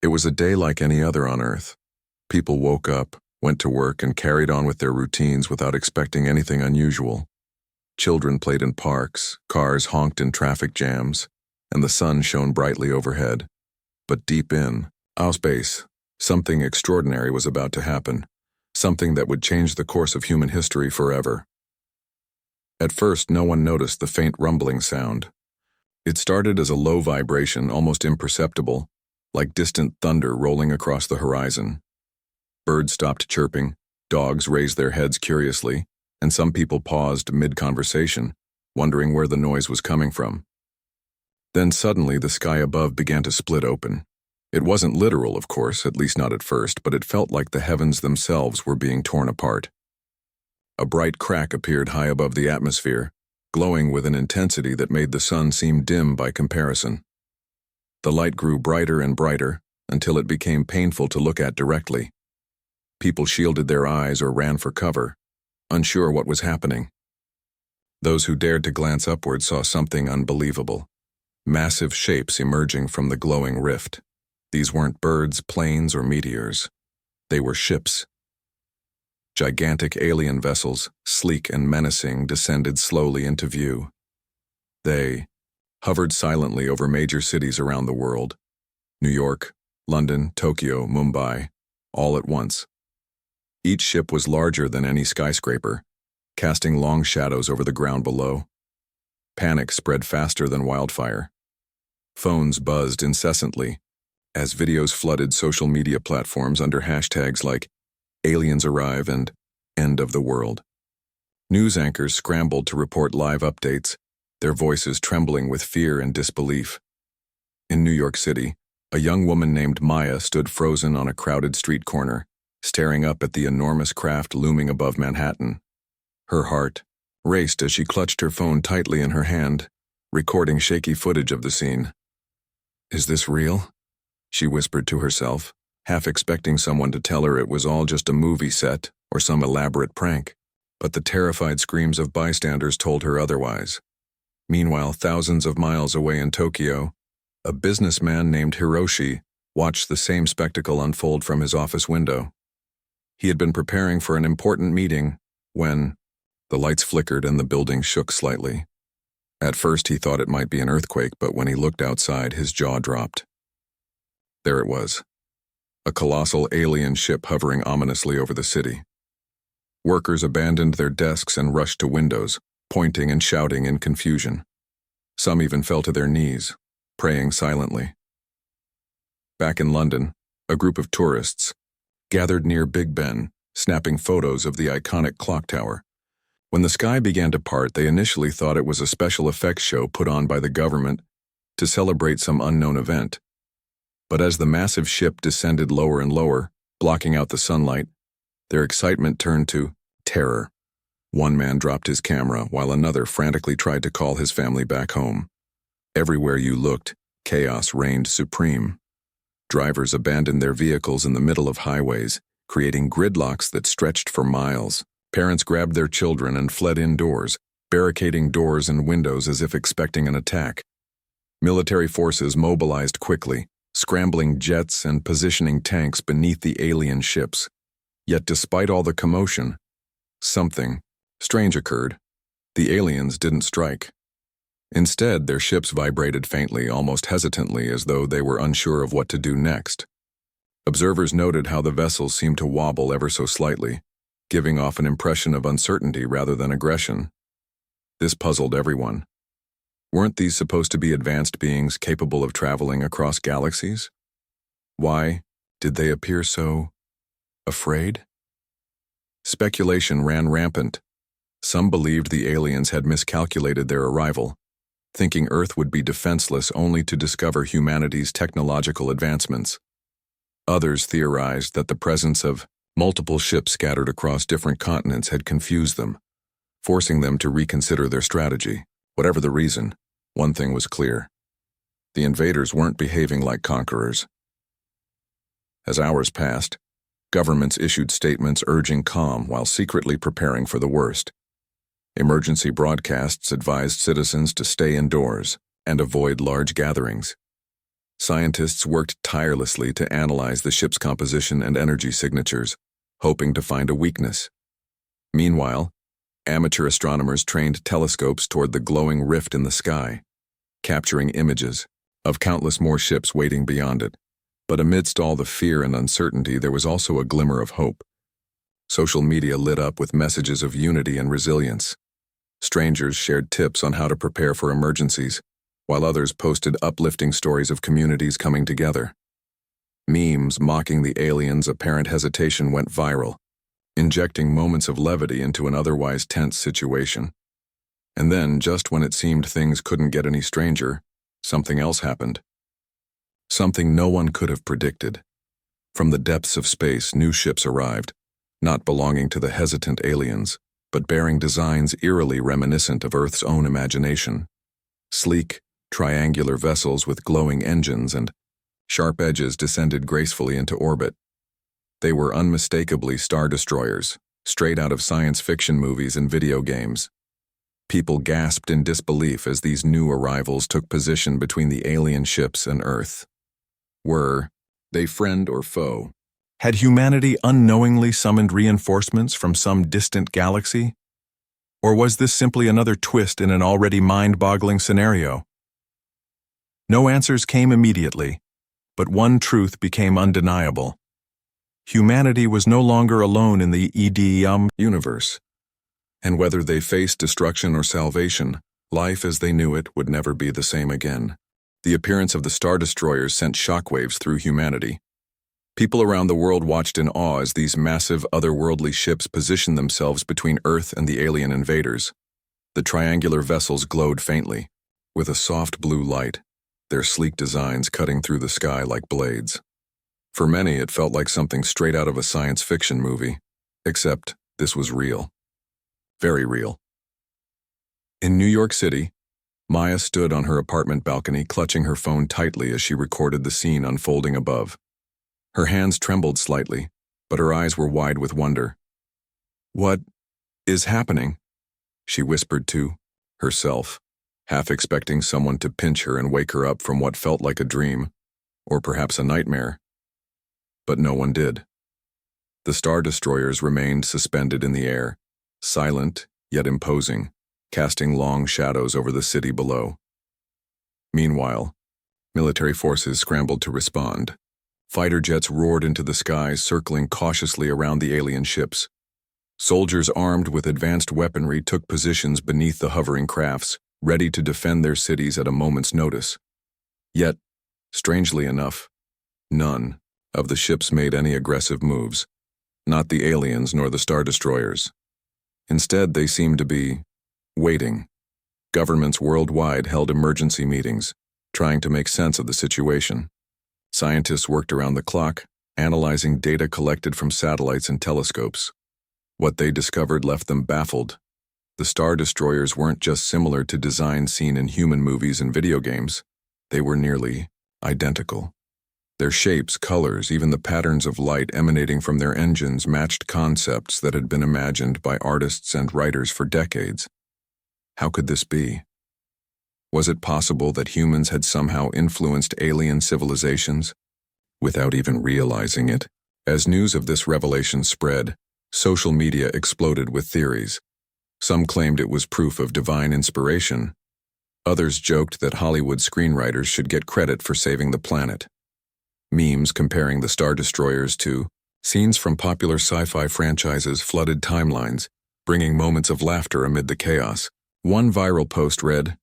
It was a day like any other on Earth. People woke up, went to work, and carried on with their routines without expecting anything unusual. Children played in parks, cars honked in traffic jams, and the sun shone brightly overhead. But deep in our space, something extraordinary was about to happen, something that would change the course of human history forever. At first, no one noticed the faint rumbling sound. It started as a low vibration, almost imperceptible, like distant thunder rolling across the horizon. Birds stopped chirping, dogs raised their heads curiously, and some people paused mid-conversation, wondering where the noise was coming from. Then suddenly the sky above began to split open. It wasn't literal, of course, at least not at first, but it felt like the heavens themselves were being torn apart. A bright crack appeared high above the atmosphere, glowing with an intensity that made the sun seem dim by comparison. The light grew brighter and brighter until it became painful to look at directly. People shielded their eyes or ran for cover, unsure what was happening. Those who dared to glance upward saw something unbelievable. Massive shapes emerging from the glowing rift. These weren't birds, planes, or meteors. They were ships. Gigantic alien vessels, sleek and menacing, descended slowly into view. They hovered silently over major cities around the world. New York, London, Tokyo, Mumbai, all at once. Each ship was larger than any skyscraper, casting long shadows over the ground below. Panic spread faster than wildfire. Phones buzzed incessantly as videos flooded social media platforms under hashtags like aliens arrive and end of the world. News anchors scrambled to report live updates, their voices trembling with fear and disbelief. In New York City, a young woman named Maya stood frozen on a crowded street corner, staring up at the enormous craft looming above Manhattan. Her heart raced as she clutched her phone tightly in her hand, recording shaky footage of the scene. "Is this real?" she whispered to herself, half expecting someone to tell her it was all just a movie set or some elaborate prank. But the terrified screams of bystanders told her otherwise. Meanwhile, thousands of miles away in Tokyo, a businessman named Hiroshi watched the same spectacle unfold from his office window. He had been preparing for an important meeting when the lights flickered and the building shook slightly. At first he thought it might be an earthquake, but when he looked outside, his jaw dropped. There it was, a colossal alien ship hovering ominously over the city. Workers abandoned their desks and rushed to windows, pointing and shouting in confusion. Some even fell to their knees, praying silently. Back in London, a group of tourists gathered near Big Ben, snapping photos of the iconic clock tower. When the sky began to part, they initially thought it was a special effects show put on by the government to celebrate some unknown event. But as the massive ship descended lower and lower, blocking out the sunlight, their excitement turned to terror. One man dropped his camera while another frantically tried to call his family back home. Everywhere you looked, chaos reigned supreme. Drivers abandoned their vehicles in the middle of highways, creating gridlocks that stretched for miles. Parents grabbed their children and fled indoors, barricading doors and windows as if expecting an attack. Military forces mobilized quickly, scrambling jets and positioning tanks beneath the alien ships. Yet despite all the commotion, something strange occurred. The aliens didn't strike. Instead, their ships vibrated faintly, almost hesitantly, as though they were unsure of what to do next. Observers noted how the vessels seemed to wobble ever so slightly, giving off an impression of uncertainty rather than aggression. This puzzled everyone. Weren't these supposed to be advanced beings capable of traveling across galaxies? Why did they appear so afraid? Speculation ran rampant. Some believed the aliens had miscalculated their arrival, thinking Earth would be defenseless only to discover humanity's technological advancements. Others theorized that the presence of multiple ships scattered across different continents had confused them, forcing them to reconsider their strategy. Whatever the reason, one thing was clear. The invaders weren't behaving like conquerors. As hours passed, governments issued statements urging calm while secretly preparing for the worst. Emergency broadcasts advised citizens to stay indoors and avoid large gatherings. Scientists worked tirelessly to analyze the ship's composition and energy signatures, hoping to find a weakness. Meanwhile, amateur astronomers trained telescopes toward the glowing rift in the sky, capturing images of countless more ships waiting beyond it. But amidst all the fear and uncertainty, there was also a glimmer of hope. Social media lit up with messages of unity and resilience. Strangers shared tips on how to prepare for emergencies, while others posted uplifting stories of communities coming together. Memes mocking the aliens' apparent hesitation went viral, injecting moments of levity into an otherwise tense situation. And then, just when it seemed things couldn't get any stranger, something else happened. Something no one could have predicted. From the depths of space, new ships arrived, not belonging to the hesitant aliens, but bearing designs eerily reminiscent of Earth's own imagination. Sleek, triangular vessels with glowing engines and sharp edges descended gracefully into orbit. They were unmistakably star destroyers, straight out of science fiction movies and video games. People gasped in disbelief as these new arrivals took position between the alien ships and Earth. Were they friend or foe? Had humanity unknowingly summoned reinforcements from some distant galaxy? Or was this simply another twist in an already mind-boggling scenario? No answers came immediately, but one truth became undeniable. Humanity was no longer alone in the EDM universe, and whether they faced destruction or salvation, life as they knew it would never be the same again. The appearance of the Star Destroyers sent shockwaves through humanity. People around the world watched in awe as these massive, otherworldly ships positioned themselves between Earth and the alien invaders. The triangular vessels glowed faintly, with a soft blue light, their sleek designs cutting through the sky like blades. For many, it felt like something straight out of a science fiction movie, except this was real. Very real. In New York City, Maya stood on her apartment balcony, clutching her phone tightly as she recorded the scene unfolding above. Her hands trembled slightly, but her eyes were wide with wonder. "What is happening?" she whispered to herself, half expecting someone to pinch her and wake her up from what felt like a dream, or perhaps a nightmare. But no one did. The Star Destroyers remained suspended in the air, silent yet imposing, casting long shadows over the city below. Meanwhile, military forces scrambled to respond. Fighter jets roared into the skies, circling cautiously around the alien ships. Soldiers armed with advanced weaponry took positions beneath the hovering crafts, ready to defend their cities at a moment's notice. Yet, strangely enough, none of the ships made any aggressive moves, not the aliens nor the Star Destroyers. Instead, they seemed to be waiting. Governments worldwide held emergency meetings, trying to make sense of the situation. Scientists worked around the clock, analyzing data collected from satellites and telescopes. What they discovered left them baffled. The Star Destroyers weren't just similar to designs seen in human movies and video games. They were nearly identical. Their shapes, colors, even the patterns of light emanating from their engines matched concepts that had been imagined by artists and writers for decades. How could this be? Was it possible that humans had somehow influenced alien civilizations without even realizing it? As news of this revelation spread, social media exploded with theories. Some claimed it was proof of divine inspiration. Others joked that Hollywood screenwriters should get credit for saving the planet. Memes comparing the Star Destroyers to scenes from popular sci-fi franchises flooded timelines, bringing moments of laughter amid the chaos. One viral post read,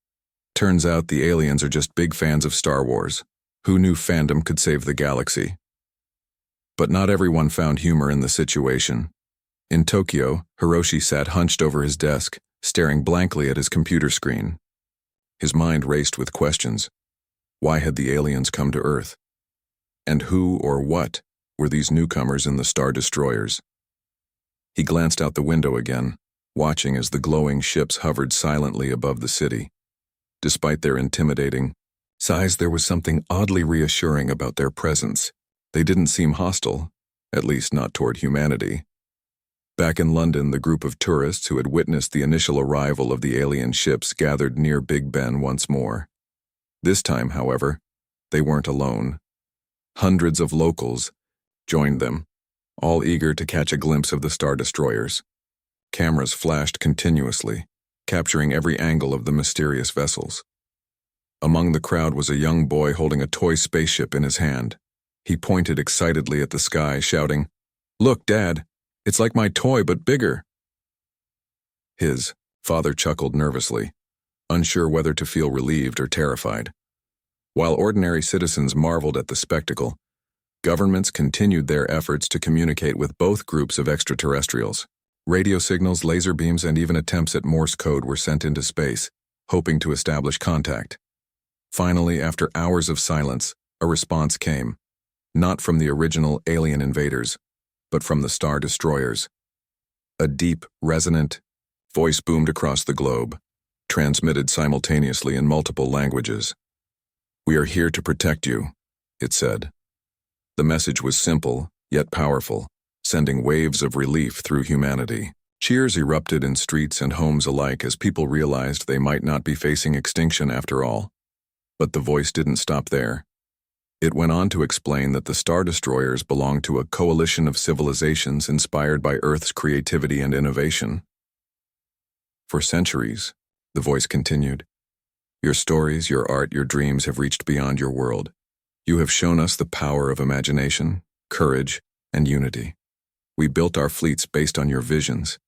"Turns out the aliens are just big fans of Star Wars. Who knew fandom could save the galaxy?" But not everyone found humor in the situation. In Tokyo, Hiroshi sat hunched over his desk, staring blankly at his computer screen. His mind raced with questions. Why had the aliens come to Earth? And who or what were these newcomers in the Star Destroyers? He glanced out the window again, watching as the glowing ships hovered silently above the city. Despite their intimidating size, there was something oddly reassuring about their presence. They didn't seem hostile, at least not toward humanity. Back in London, the group of tourists who had witnessed the initial arrival of the alien ships gathered near Big Ben once more. This time, however, they weren't alone. Hundreds of locals joined them, all eager to catch a glimpse of the Star Destroyers. Cameras flashed continuously, capturing every angle of the mysterious vessels. Among the crowd was a young boy holding a toy spaceship in his hand. He pointed excitedly at the sky, shouting, "Look, Dad, it's like my toy but bigger." His father chuckled nervously, unsure whether to feel relieved or terrified. While ordinary citizens marveled at the spectacle, governments continued their efforts to communicate with both groups of extraterrestrials. Radio signals, laser beams, and even attempts at Morse code were sent into space, hoping to establish contact. Finally, after hours of silence, a response came, not from the original alien invaders, but from the Star Destroyers. A deep, resonant voice boomed across the globe, transmitted simultaneously in multiple languages. "We are here to protect you," it said. The message was simple, yet powerful, sending waves of relief through humanity. Cheers erupted in streets and homes alike as people realized they might not be facing extinction after all. But the voice didn't stop there. It went on to explain that the Star Destroyers belonged to a coalition of civilizations inspired by Earth's creativity and innovation. "For centuries," the voice continued, "your stories, your art, your dreams have reached beyond your world. You have shown us the power of imagination, courage, and unity. We built our fleets based on your visions,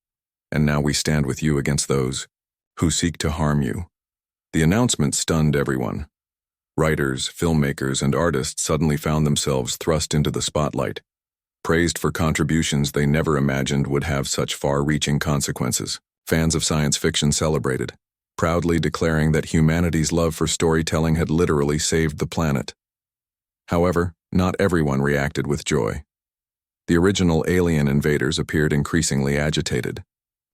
and now we stand with you against those who seek to harm you." The announcement stunned everyone. Writers, filmmakers, and artists suddenly found themselves thrust into the spotlight, praised for contributions they never imagined would have such far-reaching consequences. Fans of science fiction celebrated, proudly declaring that humanity's love for storytelling had literally saved the planet. However, not everyone reacted with joy. The original alien invaders appeared increasingly agitated.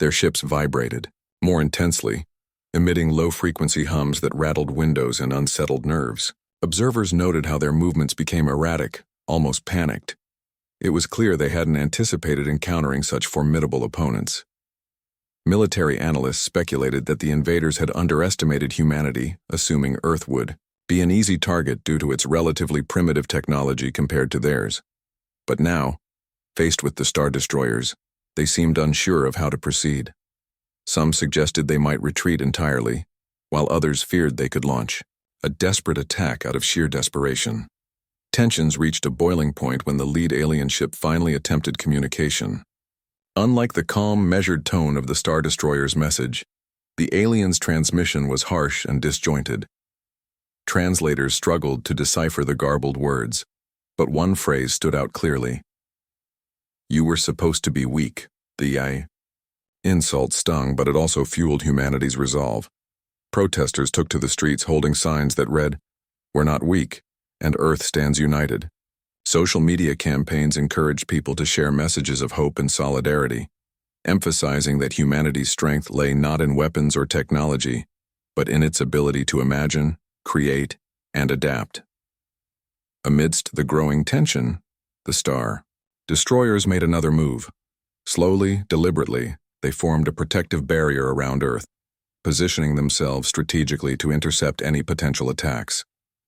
Their ships vibrated, more intensely, emitting low-frequency hums that rattled windows and unsettled nerves. Observers noted how their movements became erratic, almost panicked. It was clear they hadn't anticipated encountering such formidable opponents. Military analysts speculated that the invaders had underestimated humanity, assuming Earth would be an easy target due to its relatively primitive technology compared to theirs. But now, faced with the Star Destroyers, they seemed unsure of how to proceed. Some suggested they might retreat entirely, while others feared they could launch a desperate attack out of sheer desperation. Tensions reached a boiling point when the lead alien ship finally attempted communication. Unlike the calm, measured tone of the Star Destroyer's message, the alien's transmission was harsh and disjointed. Translators struggled to decipher the garbled words, but one phrase stood out clearly. "You were supposed to be weak," the insult stung, but it also fueled humanity's resolve. Protesters took to the streets holding signs that read, "We're not weak, and Earth stands united." Social media campaigns encouraged people to share messages of hope and solidarity, emphasizing that humanity's strength lay not in weapons or technology, but in its ability to imagine, create, and adapt. Amidst the growing tension, the Star Destroyers made another move. Slowly, deliberately, they formed a protective barrier around Earth, positioning themselves strategically to intercept any potential attacks.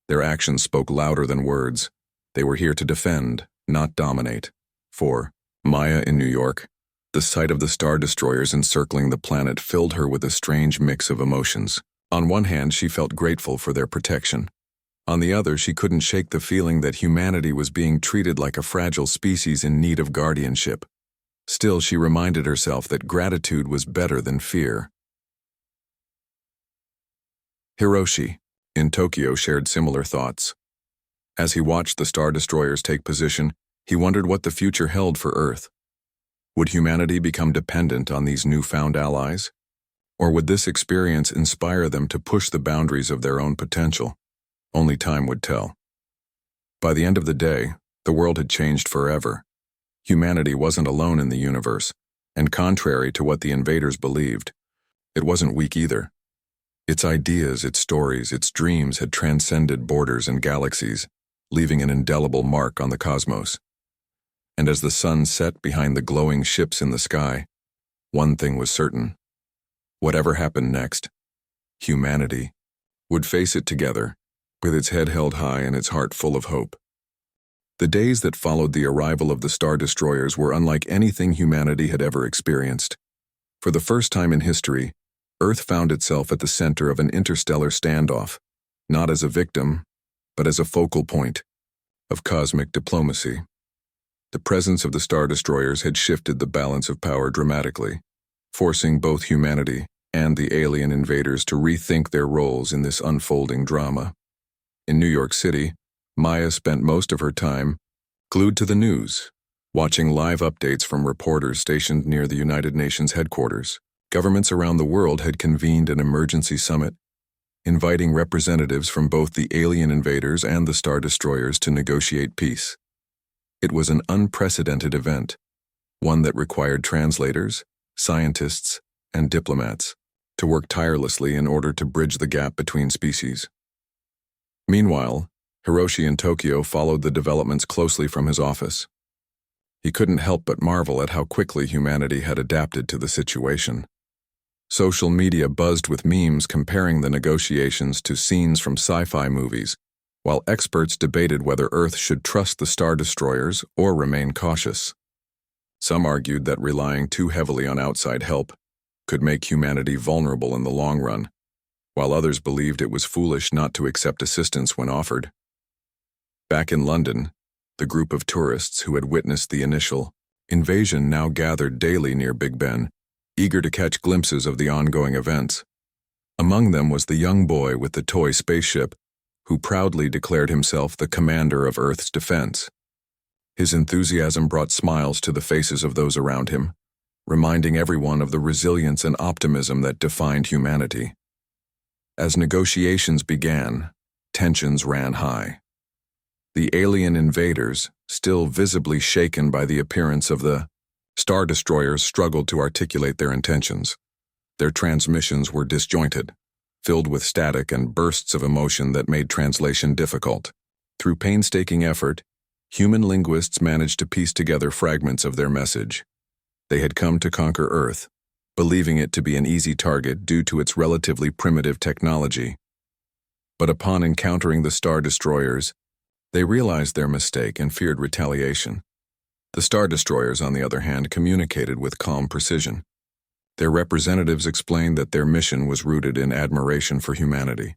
Their actions spoke louder than words. They were here to defend, not dominate. For Maya in New York, the sight of the Star Destroyers encircling the planet filled her with a strange mix of emotions. On one hand, she felt grateful for their protection. On the other, she couldn't shake the feeling that humanity was being treated like a fragile species in need of guardianship. Still, she reminded herself that gratitude was better than fear. Hiroshi, in Tokyo, shared similar thoughts. As he watched the Star Destroyers take position, he wondered what the future held for Earth. Would humanity become dependent on these newfound allies? Or would this experience inspire them to push the boundaries of their own potential? Only time would tell. By the end of the day, the world had changed forever. Humanity wasn't alone in the universe, and contrary to what the invaders believed, it wasn't weak either. Its ideas, its stories, its dreams had transcended borders and galaxies, leaving an indelible mark on the cosmos. And as the sun set behind the glowing ships in the sky, one thing was certain. Whatever happened next, humanity would face it together, with its head held high and its heart full of hope. The days that followed the arrival of the Star Destroyers were unlike anything humanity had ever experienced. For the first time in history, Earth found itself at the center of an interstellar standoff, not as a victim, but as a focal point of cosmic diplomacy. The presence of the Star Destroyers had shifted the balance of power dramatically, forcing both humanity and the alien invaders to rethink their roles in this unfolding drama. In New York City, Maya spent most of her time glued to the news, watching live updates from reporters stationed near the United Nations headquarters. Governments around the world had convened an emergency summit, inviting representatives from both the alien invaders and the Star Destroyers to negotiate peace. It was an unprecedented event, one that required translators, scientists, and diplomats to work tirelessly in order to bridge the gap between species. Meanwhile, Hiroshi in Tokyo followed the developments closely from his office. He couldn't help but marvel at how quickly humanity had adapted to the situation. Social media buzzed with memes comparing the negotiations to scenes from sci-fi movies, while experts debated whether Earth should trust the Star Destroyers or remain cautious. Some argued that relying too heavily on outside help could make humanity vulnerable in the long run, while others believed it was foolish not to accept assistance when offered. Back in London, the group of tourists who had witnessed the initial invasion now gathered daily near Big Ben, eager to catch glimpses of the ongoing events. Among them was the young boy with the toy spaceship, who proudly declared himself the commander of Earth's defense. His enthusiasm brought smiles to the faces of those around him, reminding everyone of the resilience and optimism that defined humanity. As negotiations began, tensions ran high. The alien invaders, still visibly shaken by the appearance of the Star Destroyers, struggled to articulate their intentions. Their transmissions were disjointed, filled with static and bursts of emotion that made translation difficult. Through painstaking effort, human linguists managed to piece together fragments of their message. They had come to conquer Earth, believing it to be an easy target due to its relatively primitive technology. But upon encountering the Star Destroyers, they realized their mistake and feared retaliation. The Star Destroyers, on the other hand, communicated with calm precision. Their representatives explained that their mission was rooted in admiration for humanity.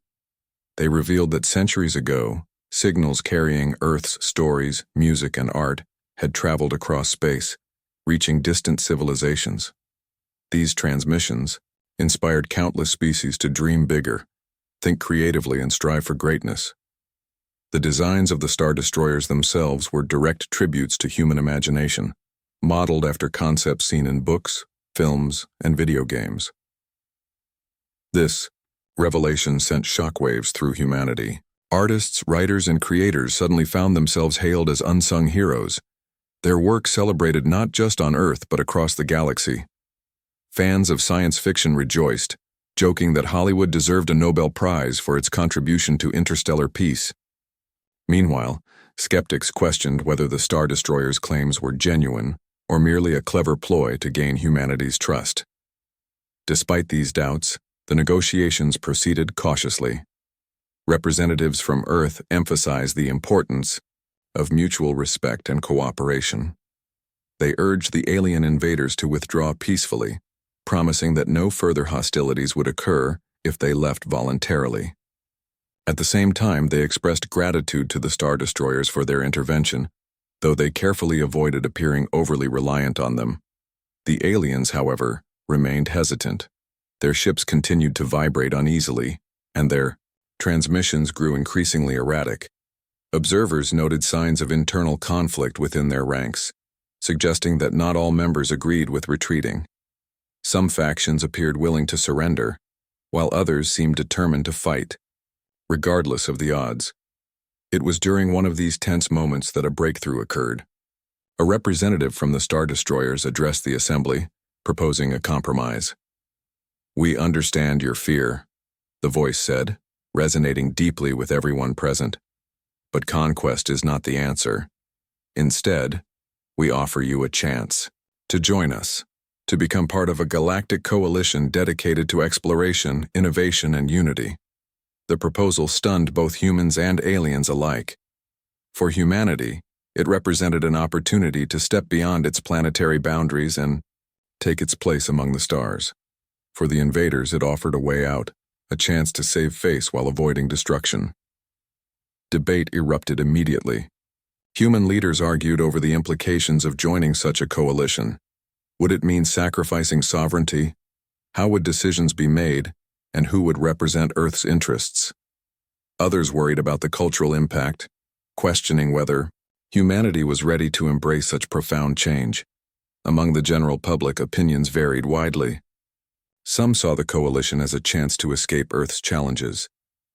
They revealed that centuries ago, signals carrying Earth's stories, music, and art had traveled across space, reaching distant civilizations. These transmissions inspired countless species to dream bigger, think creatively, and strive for greatness. The designs of the Star Destroyers themselves were direct tributes to human imagination, modeled after concepts seen in books, films, and video games. This revelation sent shockwaves through humanity. Artists, writers, and creators suddenly found themselves hailed as unsung heroes, their work celebrated not just on Earth but across the galaxy. Fans of science fiction rejoiced, joking that Hollywood deserved a Nobel Prize for its contribution to interstellar peace. Meanwhile, skeptics questioned whether the Star Destroyers' claims were genuine or merely a clever ploy to gain humanity's trust. Despite these doubts, the negotiations proceeded cautiously. Representatives from Earth emphasized the importance of mutual respect and cooperation. They urged the alien invaders to withdraw peacefully, promising that no further hostilities would occur if they left voluntarily. At the same time, they expressed gratitude to the Star Destroyers for their intervention, though they carefully avoided appearing overly reliant on them. The aliens, however, remained hesitant. Their ships continued to vibrate uneasily, and their transmissions grew increasingly erratic. Observers noted signs of internal conflict within their ranks, suggesting that not all members agreed with retreating. Some factions appeared willing to surrender, while others seemed determined to fight, regardless of the odds. It was during one of these tense moments that a breakthrough occurred. A representative from the Star Destroyers addressed the assembly, proposing a compromise. "We understand your fear," the voice said, resonating deeply with everyone present. "But conquest is not the answer. Instead, we offer you a chance to join us, to become part of a galactic coalition dedicated to exploration, innovation, and unity. The proposal stunned both humans and aliens alike. For humanity, it represented an opportunity to step beyond its planetary boundaries and take its place among the stars. For the invaders, it offered a way out, a chance to save face while avoiding destruction. Debate erupted immediately. Human leaders argued over the implications of joining such a coalition. Would it mean sacrificing sovereignty? How would decisions be made, and who would represent Earth's interests? Others worried about the cultural impact, questioning whether humanity was ready to embrace such profound change. Among the general public, opinions varied widely. Some saw the coalition as a chance to escape Earth's challenges,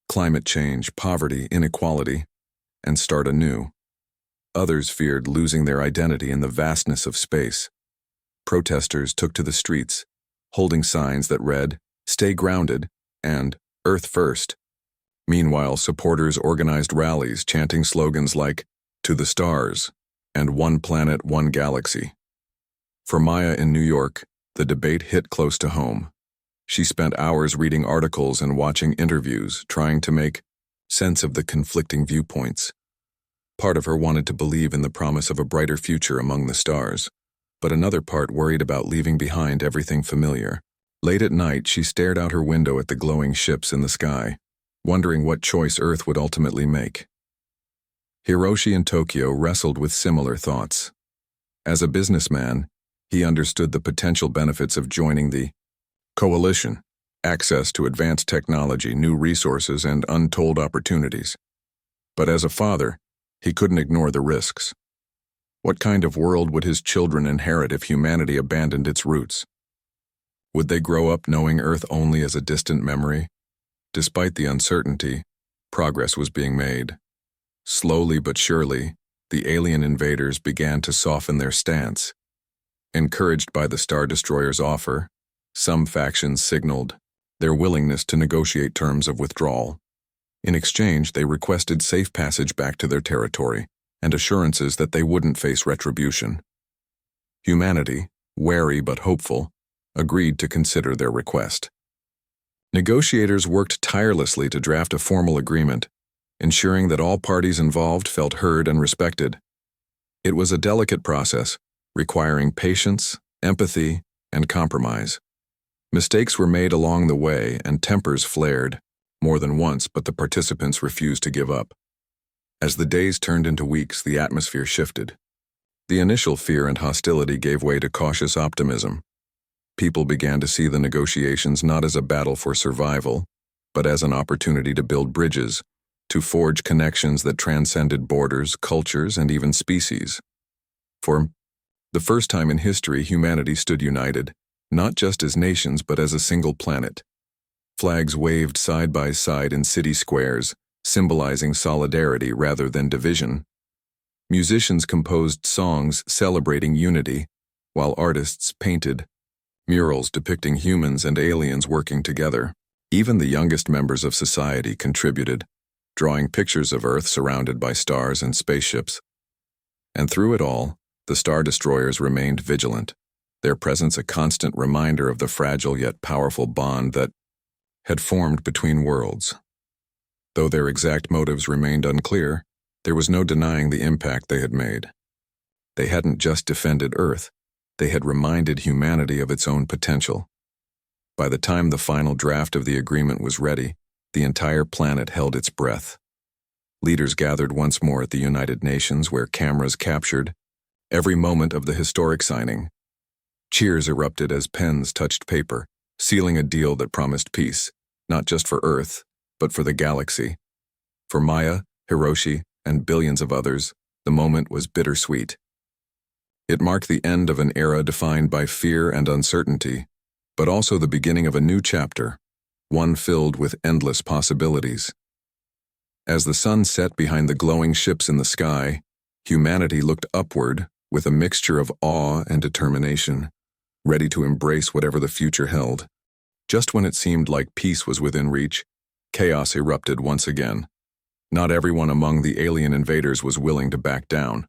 climate change, poverty, inequality, and start anew. Others feared losing their identity in the vastness of space. Protesters took to the streets, holding signs that read, "Stay grounded," and "Earth first." Meanwhile, supporters organized rallies chanting slogans like, "To the stars," and "One planet, one galaxy." For Maya in New York, the debate hit close to home. She spent hours reading articles and watching interviews, trying to make sense of the conflicting viewpoints. Part of her wanted to believe in the promise of a brighter future among the stars, but another part worried about leaving behind everything familiar. Late at night, she stared out her window at the glowing ships in the sky, wondering what choice Earth would ultimately make. Hiroshi in Tokyo wrestled with similar thoughts. As a businessman, he understood the potential benefits of joining the coalition: access to advanced technology, new resources, and untold opportunities. But as a father, he couldn't ignore the risks. What kind of world would his children inherit if humanity abandoned its roots? Would they grow up knowing Earth only as a distant memory? Despite the uncertainty, progress was being made. Slowly but surely, the alien invaders began to soften their stance. Encouraged by the Star Destroyer's offer, some factions signaled their willingness to negotiate terms of withdrawal. In exchange, they requested safe passage back to their territory and assurances that they wouldn't face retribution. Humanity, wary but hopeful, agreed to consider their request. Negotiators worked tirelessly to draft a formal agreement, ensuring that all parties involved felt heard and respected. It was a delicate process, requiring patience, empathy, and compromise. Mistakes were made along the way and tempers flared, more than once, but the participants refused to give up. As the days turned into weeks, the atmosphere shifted. The initial fear and hostility gave way to cautious optimism. People began to see the negotiations not as a battle for survival, but as an opportunity to build bridges, to forge connections that transcended borders, cultures, and even species. For the first time in history, humanity stood united, not just as nations but as a single planet. Flags waved side by side in city squares, symbolizing solidarity rather than division. Musicians composed songs celebrating unity, while artists painted murals depicting humans and aliens working together. Even the youngest members of society contributed, drawing pictures of Earth surrounded by stars and spaceships. And through it all, the Star Destroyers remained vigilant, their presence a constant reminder of the fragile yet powerful bond that had formed between worlds. Though their exact motives remained unclear, there was no denying the impact they had made. They hadn't just defended Earth, they had reminded humanity of its own potential. By the time the final draft of the agreement was ready, the entire planet held its breath. Leaders gathered once more at the United Nations, where cameras captured every moment of the historic signing. Cheers erupted as pens touched paper, sealing a deal that promised peace, not just for Earth, but for the galaxy. For Maya, Hiroshi, and billions of others, the moment was bittersweet. It marked the end of an era defined by fear and uncertainty, but also the beginning of a new chapter, one filled with endless possibilities. As the sun set behind the glowing ships in the sky, humanity looked upward with a mixture of awe and determination, ready to embrace whatever the future held. Just when it seemed like peace was within reach, chaos erupted once again. Not everyone among the alien invaders was willing to back down.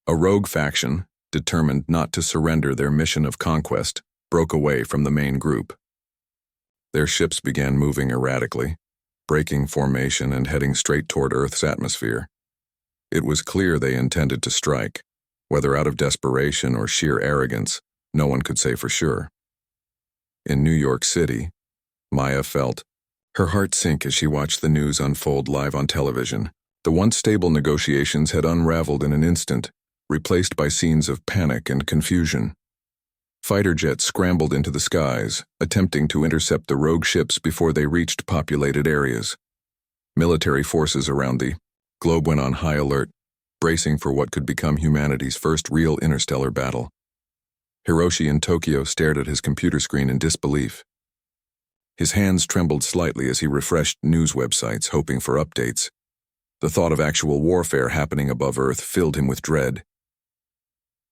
A rogue faction, determined not to surrender their mission of conquest, broke away from the main group. Their ships began moving erratically, breaking formation and heading straight toward Earth's atmosphere. It was clear they intended to strike. Whether out of desperation or sheer arrogance, no one could say for sure. In New York City, Maya felt her heart sink as she watched the news unfold live on television. The once stable negotiations had unraveled in an instant, replaced by scenes of panic and confusion. Fighter jets scrambled into the skies, attempting to intercept the rogue ships before they reached populated areas. Military forces around the globe went on high alert, bracing for what could become humanity's first real interstellar battle. Hiroshi in Tokyo stared at his computer screen in disbelief. His hands trembled slightly as he refreshed news websites, hoping for updates. The thought of actual warfare happening above Earth filled him with dread.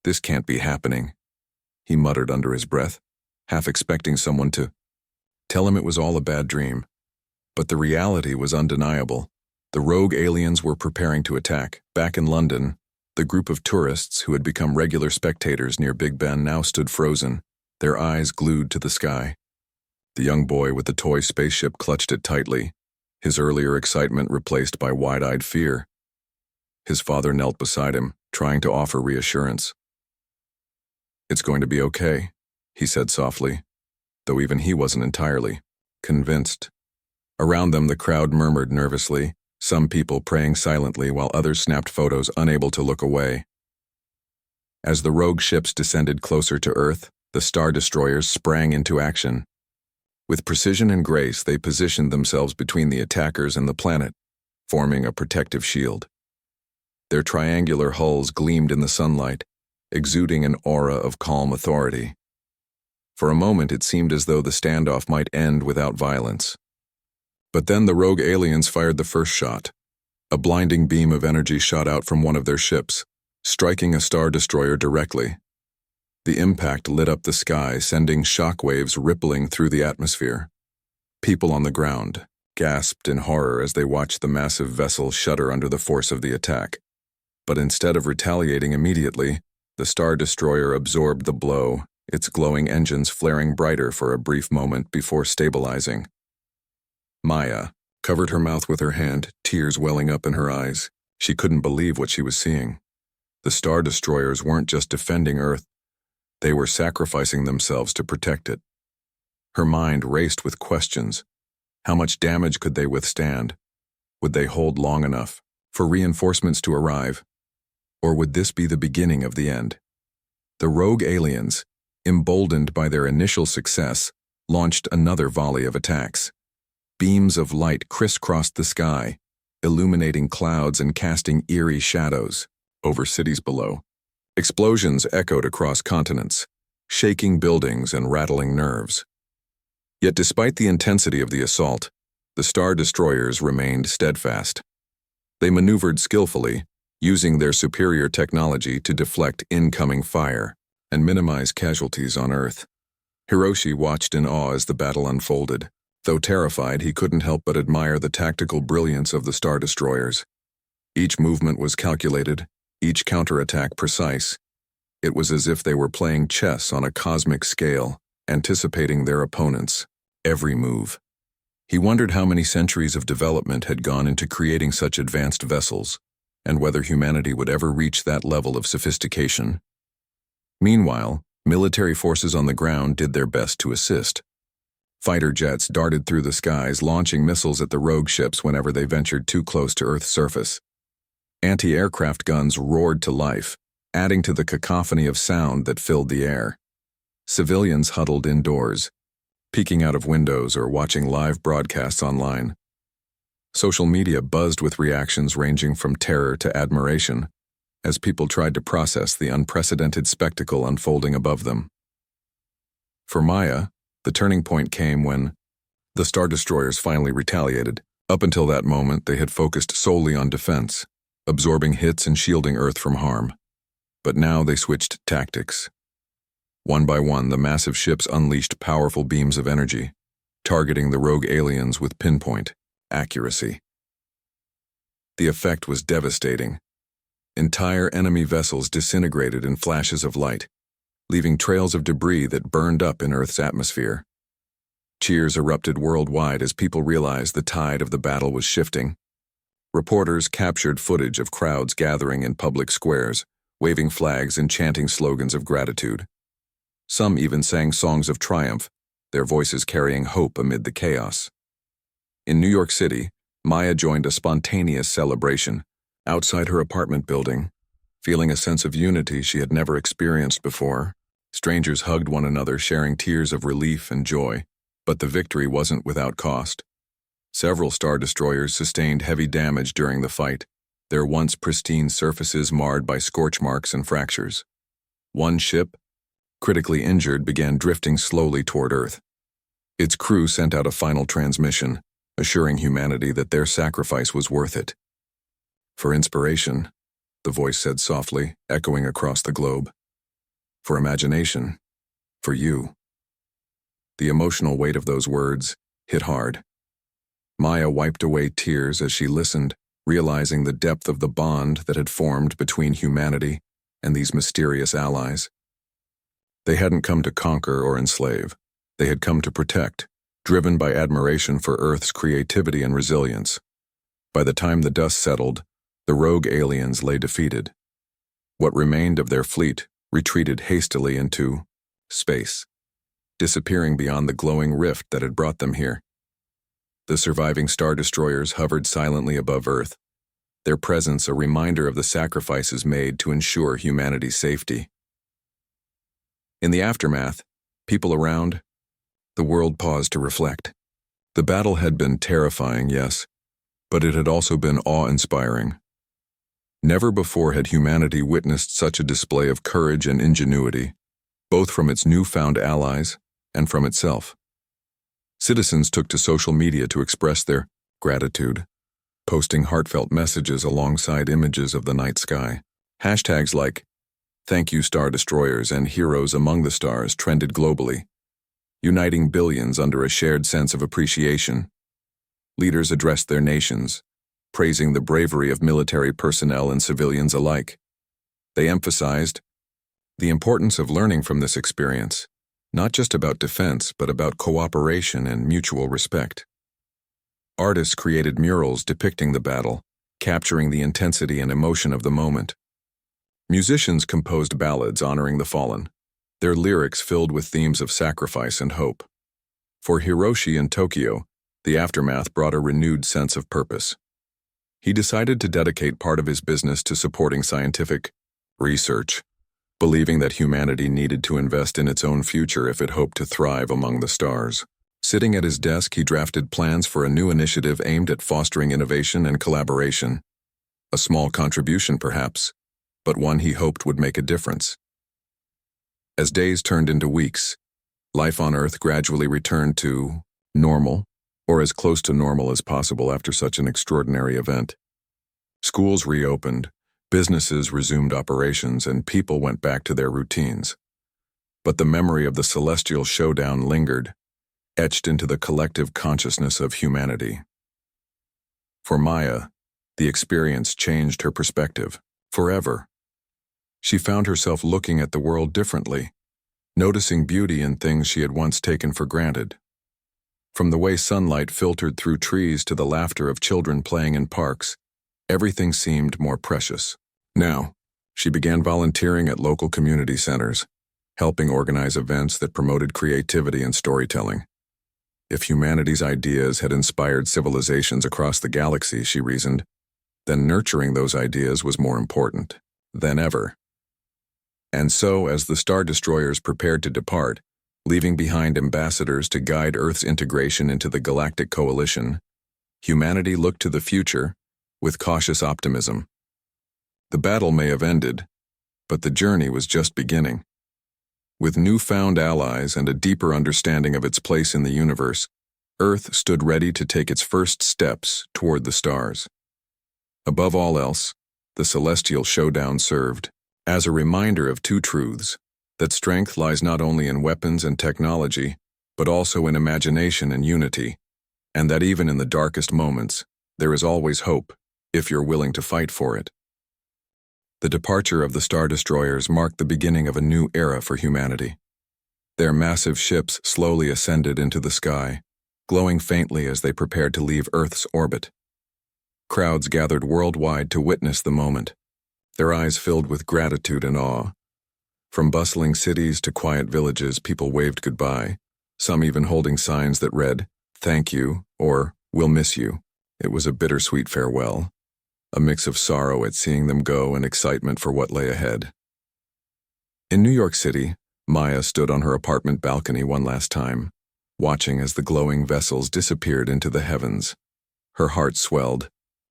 "This can't be happening," he muttered under his breath, half expecting someone to tell him it was all a bad dream. But the reality was undeniable. The rogue aliens were preparing to attack. Back in London, the group of tourists who had become regular spectators near Big Ben now stood frozen, their eyes glued to the sky. The young boy with the toy spaceship clutched it tightly, his earlier excitement replaced by wide-eyed fear. His father knelt beside him, trying to offer reassurance. "It's going to be okay," he said softly, though even he wasn't entirely convinced. Around them, the crowd murmured nervously, some people praying silently while others snapped photos, unable to look away. As the rogue ships descended closer to Earth, the Star Destroyers sprang into action. With precision and grace, they positioned themselves between the attackers and the planet, forming a protective shield. Their triangular hulls gleamed in the sunlight, exuding an aura of calm authority. For a moment, it seemed as though the standoff might end without violence. But then the rogue aliens fired the first shot. A blinding beam of energy shot out from one of their ships, striking a Star Destroyer directly. The impact lit up the sky, sending shockwaves rippling through the atmosphere. People on the ground gasped in horror as they watched the massive vessel shudder under the force of the attack. But instead of retaliating immediately, the Star Destroyer absorbed the blow, its glowing engines flaring brighter for a brief moment before stabilizing. Maya covered her mouth with her hand, tears welling up in her eyes. She couldn't believe what she was seeing. The Star Destroyers weren't just defending Earth, they were sacrificing themselves to protect it. Her mind raced with questions. How much damage could they withstand? Would they hold long enough for reinforcements to arrive? Or would this be the beginning of the end? The rogue aliens, emboldened by their initial success, launched another volley of attacks. Beams of light crisscrossed the sky, illuminating clouds and casting eerie shadows over cities below. Explosions echoed across continents, shaking buildings and rattling nerves. Yet despite the intensity of the assault, the Star Destroyers remained steadfast. They maneuvered skillfully, using their superior technology to deflect incoming fire and minimize casualties on Earth. Hiroshi watched in awe as the battle unfolded. Though terrified, he couldn't help but admire the tactical brilliance of the Star Destroyers. Each movement was calculated, each counterattack precise. It was as if they were playing chess on a cosmic scale, anticipating their opponents' every move. He wondered how many centuries of development had gone into creating such advanced vessels, and whether humanity would ever reach that level of sophistication. Meanwhile, military forces on the ground did their best to assist. Fighter jets darted through the skies, launching missiles at the rogue ships whenever they ventured too close to Earth's surface. Anti-aircraft guns roared to life, adding to the cacophony of sound that filled the air. Civilians huddled indoors, peeking out of windows or watching live broadcasts online. Social media buzzed with reactions ranging from terror to admiration, as people tried to process the unprecedented spectacle unfolding above them. For Maya, the turning point came when the Star Destroyers finally retaliated. Up until that moment, they had focused solely on defense, absorbing hits and shielding Earth from harm. But now they switched tactics. One by one, the massive ships unleashed powerful beams of energy, targeting the rogue aliens with pinpoint accuracy. The effect was devastating. Entire enemy vessels disintegrated in flashes of light, leaving trails of debris that burned up in Earth's atmosphere. Cheers erupted worldwide as people realized the tide of the battle was shifting. Reporters captured footage of crowds gathering in public squares, waving flags and chanting slogans of gratitude. Some even sang songs of triumph, their voices carrying hope amid the chaos. In New York City, Maya joined a spontaneous celebration outside her apartment building, feeling a sense of unity she had never experienced before. Strangers hugged one another, sharing tears of relief and joy. But the victory wasn't without cost. Several Star Destroyers sustained heavy damage during the fight, their once pristine surfaces marred by scorch marks and fractures. One ship, critically injured, began drifting slowly toward Earth. Its crew sent out a final transmission, assuring humanity that their sacrifice was worth it. For inspiration, the voice said softly, echoing across the globe. For imagination, for you. The emotional weight of those words hit hard. Maya wiped away tears as she listened, realizing the depth of the bond that had formed between humanity and these mysterious allies. They hadn't come to conquer or enslave. They had come to protect, driven by admiration for Earth's creativity and resilience. By the time the dust settled, the rogue aliens lay defeated. What remained of their fleet retreated hastily into space, disappearing beyond the glowing rift that had brought them here. The surviving Star Destroyers hovered silently above Earth, their presence a reminder of the sacrifices made to ensure humanity's safety. In the aftermath, people around the world paused to reflect. The battle had been terrifying, yes, but it had also been awe-inspiring. Never before had humanity witnessed such a display of courage and ingenuity, both from its newfound allies and from itself. Citizens took to social media to express their gratitude, posting heartfelt messages alongside images of the night sky. Hashtags like "Thank you Star Destroyers" and "Heroes Among the Stars" trended globally, uniting billions under a shared sense of appreciation. Leaders addressed their nations, praising the bravery of military personnel and civilians alike. They emphasized the importance of learning from this experience, not just about defense, but about cooperation and mutual respect. Artists created murals depicting the battle, capturing the intensity and emotion of the moment. Musicians composed ballads honoring the fallen, their lyrics filled with themes of sacrifice and hope. For Hiroshi in Tokyo, the aftermath brought a renewed sense of purpose. He decided to dedicate part of his business to supporting scientific research, believing that humanity needed to invest in its own future if it hoped to thrive among the stars. Sitting at his desk, he drafted plans for a new initiative aimed at fostering innovation and collaboration. A small contribution, perhaps, but one he hoped would make a difference. As days turned into weeks, life on Earth gradually returned to normal, or as close to normal as possible after such an extraordinary event. Schools reopened, businesses resumed operations, and people went back to their routines. But the memory of the celestial showdown lingered, etched into the collective consciousness of humanity. For Maya, the experience changed her perspective forever. She found herself looking at the world differently, noticing beauty in things she had once taken for granted. From the way sunlight filtered through trees to the laughter of children playing in parks, everything seemed more precious. Now, she began volunteering at local community centers, helping organize events that promoted creativity and storytelling. If humanity's ideas had inspired civilizations across the galaxy, she reasoned, then nurturing those ideas was more important than ever. And so, as the Star Destroyers prepared to depart, leaving behind ambassadors to guide Earth's integration into the Galactic Coalition, humanity looked to the future with cautious optimism. The battle may have ended, but the journey was just beginning. With newfound allies and a deeper understanding of its place in the universe, Earth stood ready to take its first steps toward the stars. Above all else, the celestial showdown served as a reminder of two truths: that strength lies not only in weapons and technology, but also in imagination and unity, and that even in the darkest moments, there is always hope, if you're willing to fight for it. The departure of the Star Destroyers marked the beginning of a new era for humanity. Their massive ships slowly ascended into the sky, glowing faintly as they prepared to leave Earth's orbit. Crowds gathered worldwide to witness the moment, their eyes filled with gratitude and awe. From bustling cities to quiet villages, people waved goodbye, some even holding signs that read, "Thank you," or "We'll miss you." It was a bittersweet farewell, a mix of sorrow at seeing them go and excitement for what lay ahead. In New York City, Maya stood on her apartment balcony one last time, watching as the glowing vessels disappeared into the heavens. Her heart swelled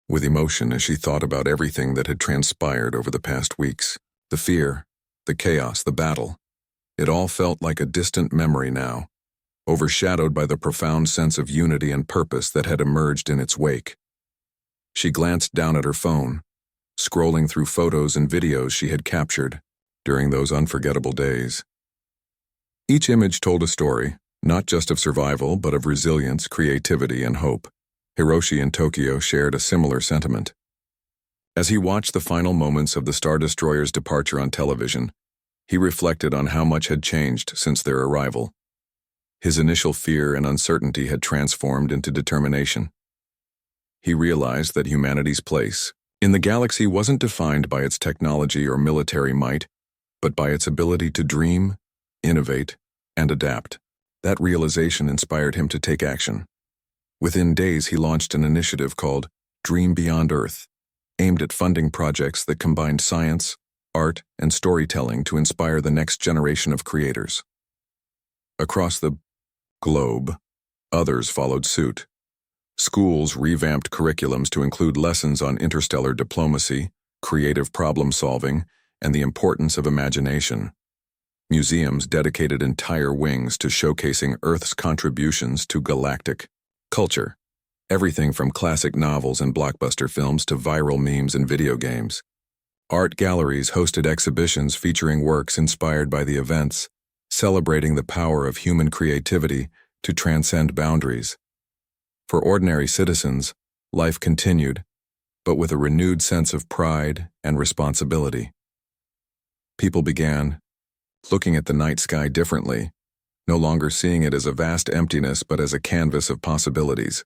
with emotion as she thought about everything that had transpired over the past weeks. The fear, the chaos, the battle. It all felt like a distant memory now, overshadowed by the profound sense of unity and purpose that had emerged in its wake. She glanced down at her phone, scrolling through photos and videos she had captured during those unforgettable days. Each image told a story, not just of survival, but of resilience, creativity, and hope. Hiroshi in Tokyo shared a similar sentiment. As he watched the final moments of the Star Destroyer's departure on television, he reflected on how much had changed since their arrival. His initial fear and uncertainty had transformed into determination. He realized that humanity's place in the galaxy wasn't defined by its technology or military might, but by its ability to dream, innovate, and adapt. That realization inspired him to take action. Within days, he launched an initiative called Dream Beyond Earth, aimed at funding projects that combined science, art, and storytelling to inspire the next generation of creators. Across the globe, others followed suit. Schools revamped curriculums to include lessons on interstellar diplomacy, creative problem-solving, and the importance of imagination. Museums dedicated entire wings to showcasing Earth's contributions to galactic culture. Everything from classic novels and blockbuster films to viral memes and video games. Art galleries hosted exhibitions featuring works inspired by the events, celebrating the power of human creativity to transcend boundaries. For ordinary citizens, life continued, but with a renewed sense of pride and responsibility. People began looking at the night sky differently, no longer seeing it as a vast emptiness but as a canvas of possibilities.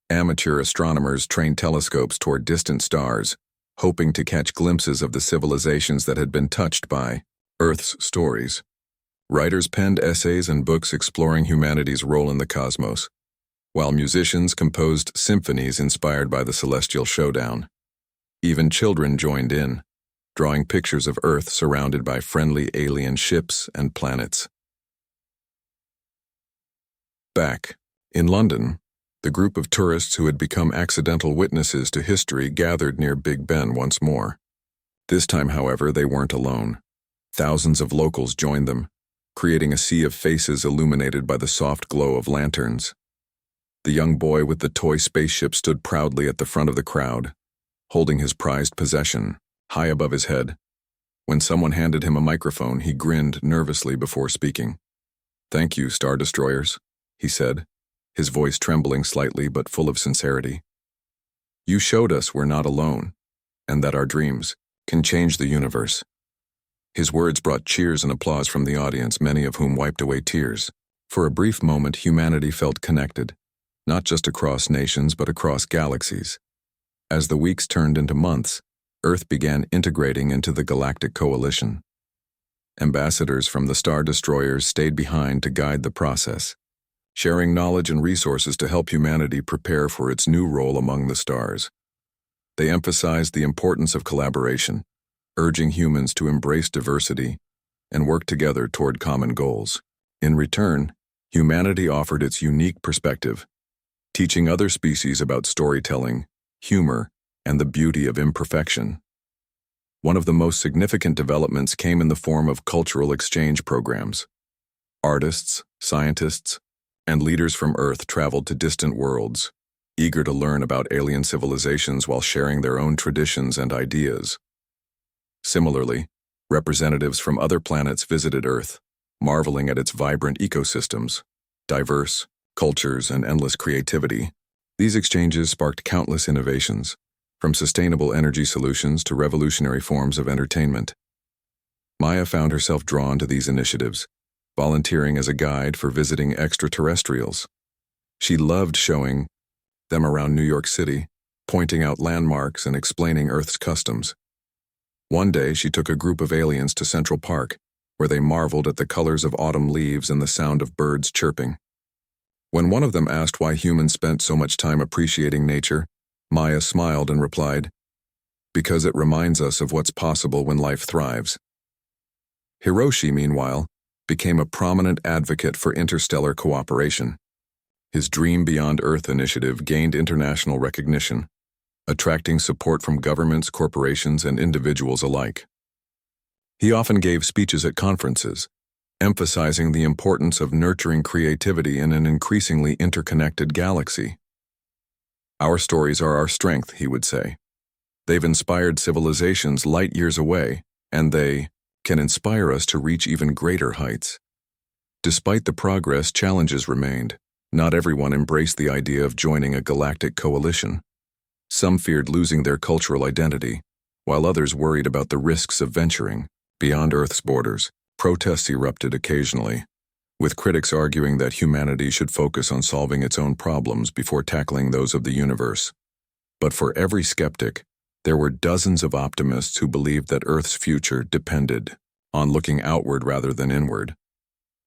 Amateur astronomers trained telescopes toward distant stars, hoping to catch glimpses of the civilizations that had been touched by Earth's stories. Writers penned essays and books exploring humanity's role in the cosmos, while musicians composed symphonies inspired by the celestial showdown. Even children joined in, drawing pictures of Earth surrounded by friendly alien ships and planets. Back in London, the group of tourists who had become accidental witnesses to history gathered near Big Ben once more. This time, however, they weren't alone. Thousands of locals joined them, creating a sea of faces illuminated by the soft glow of lanterns. The young boy with the toy spaceship stood proudly at the front of the crowd, holding his prized possession high above his head. When someone handed him a microphone, he grinned nervously before speaking. "Thank you, Star Destroyers," he said, his voice trembling slightly but full of sincerity. "You showed us we're not alone, and that our dreams can change the universe." His words brought cheers and applause from the audience, many of whom wiped away tears. For a brief moment, humanity felt connected, not just across nations but across galaxies. As the weeks turned into months, Earth began integrating into the galactic coalition. Ambassadors from the Star Destroyers stayed behind to guide the process, sharing knowledge and resources to help humanity prepare for its new role among the stars. They emphasized the importance of collaboration, urging humans to embrace diversity and work together toward common goals. In return, humanity offered its unique perspective, teaching other species about storytelling, humor, and the beauty of imperfection. One of the most significant developments came in the form of cultural exchange programs. Artists, scientists, and leaders from Earth traveled to distant worlds, eager to learn about alien civilizations while sharing their own traditions and ideas. Similarly, representatives from other planets visited Earth, marveling at its vibrant ecosystems, diverse cultures, and endless creativity. These exchanges sparked countless innovations, from sustainable energy solutions to revolutionary forms of entertainment. Maya found herself drawn to these initiatives, volunteering as a guide for visiting extraterrestrials. She loved showing them around New York City, pointing out landmarks and explaining Earth's customs. One day, she took a group of aliens to Central Park, where they marveled at the colors of autumn leaves and the sound of birds chirping. When one of them asked why humans spent so much time appreciating nature, Maya smiled and replied, "Because it reminds us of what's possible when life thrives." Hiroshi, meanwhile, became a prominent advocate for interstellar cooperation. His Dream Beyond Earth initiative gained international recognition, attracting support from governments, corporations, and individuals alike. He often gave speeches at conferences, emphasizing the importance of nurturing creativity in an increasingly interconnected galaxy. "Our stories are our strength," he would say. "They've inspired civilizations light years away, and they can inspire us to reach even greater heights." Despite the progress, challenges remained. Not everyone embraced the idea of joining a galactic coalition. Some feared losing their cultural identity, while others worried about the risks of venturing beyond Earth's borders. Protests erupted occasionally, with critics arguing that humanity should focus on solving its own problems before tackling those of the universe. But for every skeptic, there were dozens of optimists who believed that Earth's future depended on looking outward rather than inward.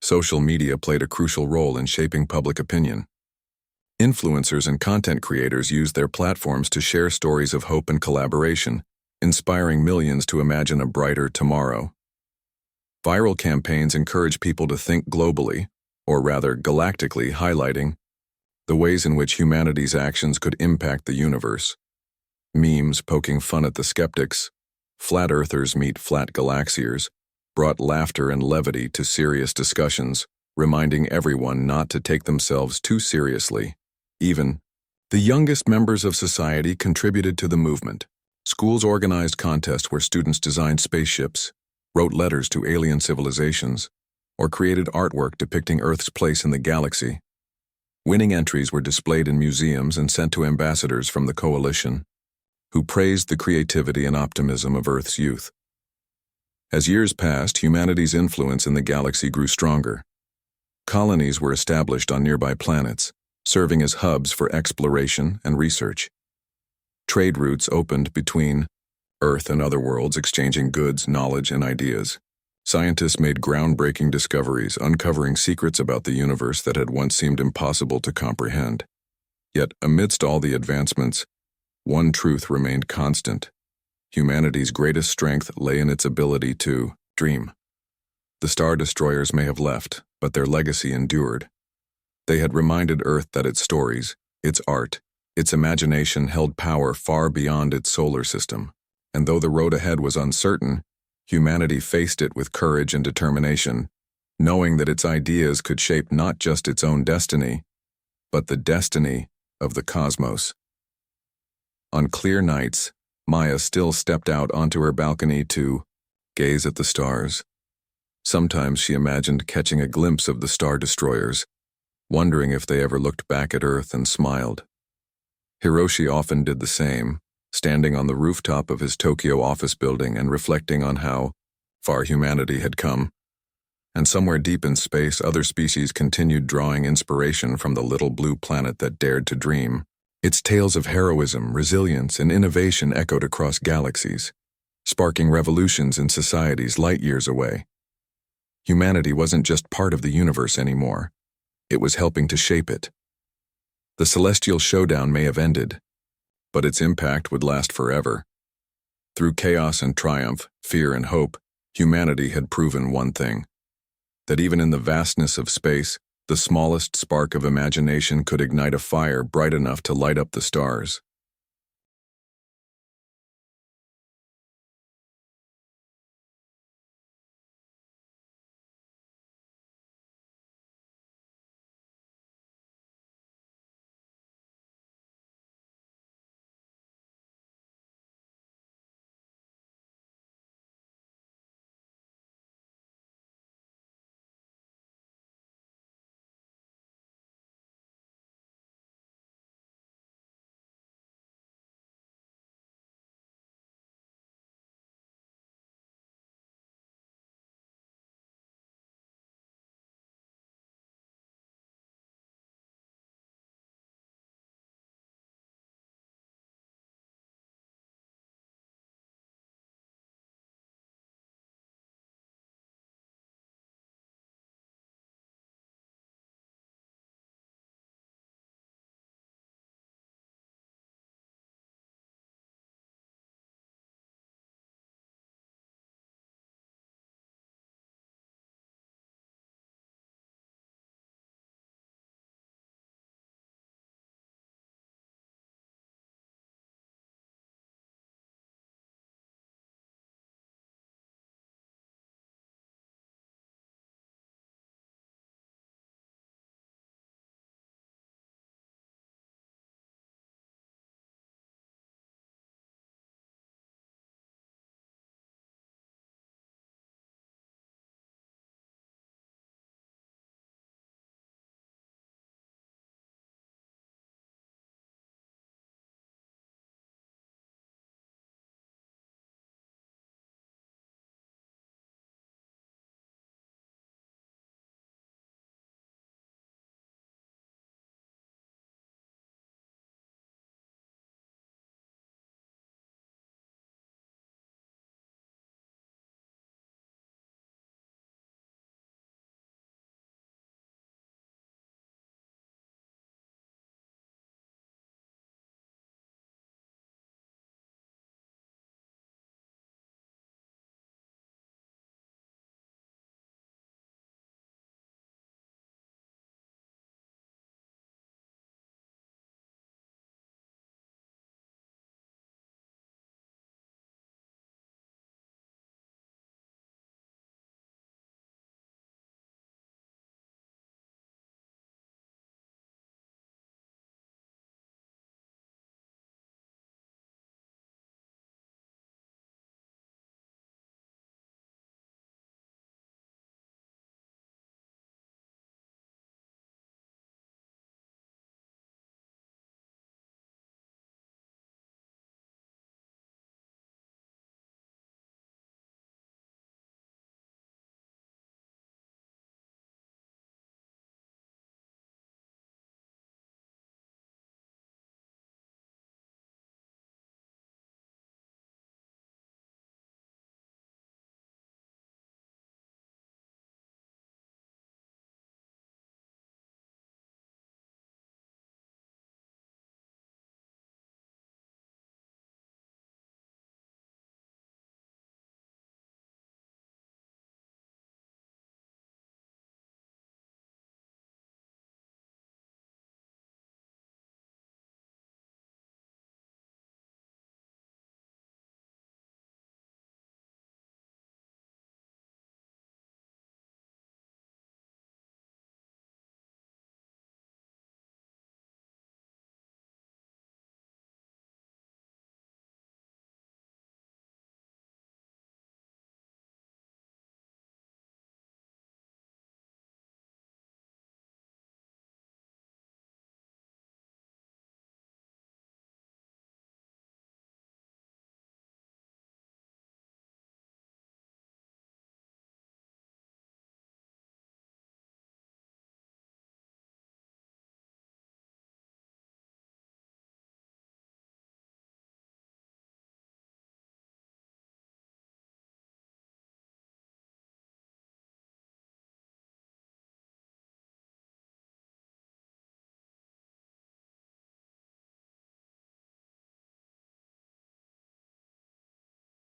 Social media played a crucial role in shaping public opinion. Influencers and content creators used their platforms to share stories of hope and collaboration, inspiring millions to imagine a brighter tomorrow. Viral campaigns encourage people to think globally, or rather galactically, highlighting the ways in which humanity's actions could impact the universe. Memes poking fun at the skeptics, flat earthers meet flat galaxiers, brought laughter and levity to serious discussions, reminding everyone not to take themselves too seriously. Even the youngest members of society contributed to the movement. Schools organized contests where students designed spaceships, wrote letters to alien civilizations, or created artwork depicting Earth's place in the galaxy. Winning entries were displayed in museums and sent to ambassadors from the coalition, who praised the creativity and optimism of Earth's youth. As years passed, humanity's influence in the galaxy grew stronger. Colonies were established on nearby planets, serving as hubs for exploration and research. Trade routes opened between Earth and other worlds, exchanging goods, knowledge, and ideas. Scientists made groundbreaking discoveries, uncovering secrets about the universe that had once seemed impossible to comprehend. Yet, amidst all the advancements, one truth remained constant. Humanity's greatest strength lay in its ability to dream. The Star Destroyers may have left, but their legacy endured. They had reminded Earth that its stories, its art, its imagination held power far beyond its solar system. And though the road ahead was uncertain, humanity faced it with courage and determination, knowing that its ideas could shape not just its own destiny, but the destiny of the cosmos. On clear nights, Maya still stepped out onto her balcony to gaze at the stars. Sometimes she imagined catching a glimpse of the Star Destroyers, wondering if they ever looked back at Earth and smiled. Hiroshi often did the same, standing on the rooftop of his Tokyo office building and reflecting on how far humanity had come. And somewhere deep in space, other species continued drawing inspiration from the little blue planet that dared to dream. Its tales of heroism, resilience, and innovation echoed across galaxies, sparking revolutions in societies light years away. Humanity wasn't just part of the universe anymore. It was helping to shape it. The celestial showdown may have ended, but its impact would last forever. Through chaos and triumph, fear and hope, humanity had proven one thing: that even in the vastness of space, the smallest spark of imagination could ignite a fire bright enough to light up the stars.